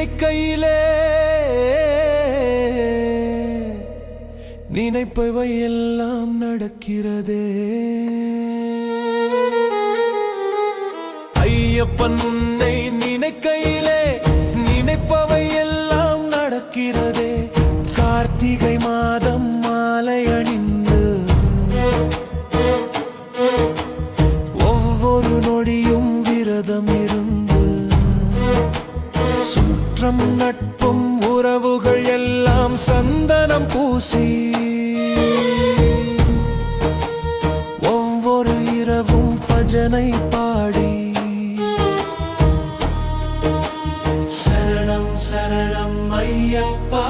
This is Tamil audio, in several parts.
நினைக்கையிலே நினைப்பவை எல்லாம் நடக்கிறதே. ஐயப்பன் உன்னை நினைக்கையிலே நினைப்பவை எல்லாம் நடக்கிறதே. கார்த்திகை மாதம் மாலை அணிந்து ஒவ்வொரு நொடியும் விரதம் இருந்து சுற்றம் நட்பும் உறவுகள் எல்லாம் சந்தனம் பூசி ஒவ்வொரு இரவும் பஜனை பாடி சரணம் சரணம் ஐயப்பா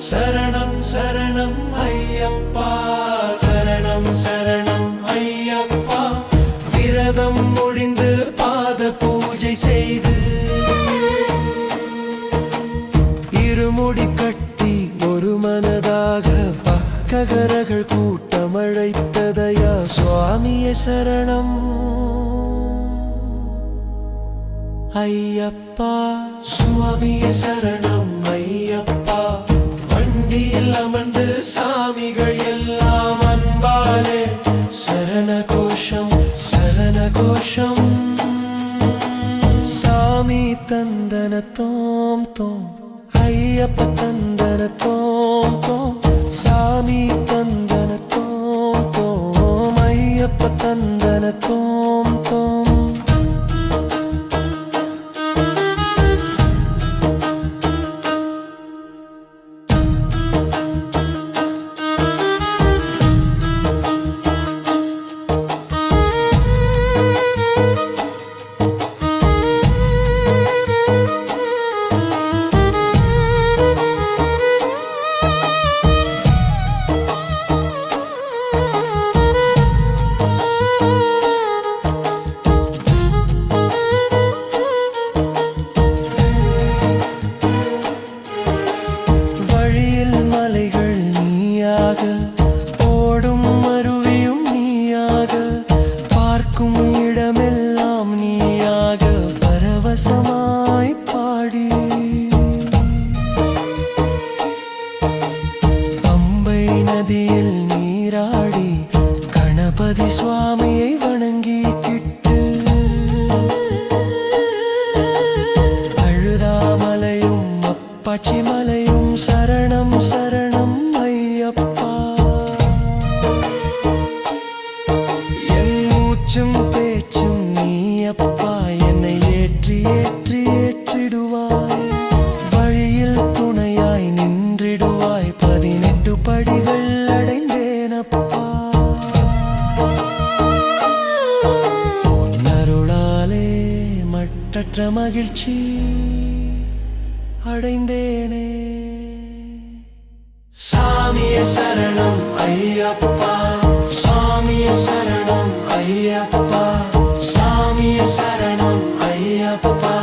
சரணம் சரணம் ஐயப்பா சரணம் சரணம் ஐயப்பா விரதம் முடிந்து பாத பூஜை செய்து இருமுடி கட்டி ஒரு மனதாக பக்ககரகள் கூட்டம் அழைத்ததையா சுவாமியே சரணம் ஐயப்பா சுவாமியே சரணம் ஐயப்பா. வண்டியில் அமர்ந்து சாமிகள் எல்லாம் அன்பாலே சரண கோஷம் சரண கோஷம். சாமி தந்தன தோம் தோம் ஐயப்ப தந்தன தோம் தோம் சாமி தந்தன தோம் தோம் ஐயப்ப தந்தன தோம் தோம். மலைகள் நீயாக ஓடும் அருவியும் நீயாக பார்க்கும் இடமெல்லாம் நீயாக பரவசமாய் பாடி பம்பை நதியில் நீராடி கணபதி சுவாமியை வணங்கி கிட்டு அழுதாமலையும் அப்பாச்சி மலையும் சரணம் சரணம் ஐயப்பா. என் மூச்சும் பேச்சும் நீ அப்பா என்னை ஏற்றி ஏற்றி ஏற்றிடுவாய் வழியில் துணையாய் நின்றிடுவாய் 18 படிகள் அடைந்தேனப்பா. உன்னருளாலே மட்டற்ற மகிழ்ச்சி அடைந்தேனே. சாமியே சரணம் ஐயப்பா சாமியே சரணம் ஐயப்பா சாமியே சரணம் ஐயப்பா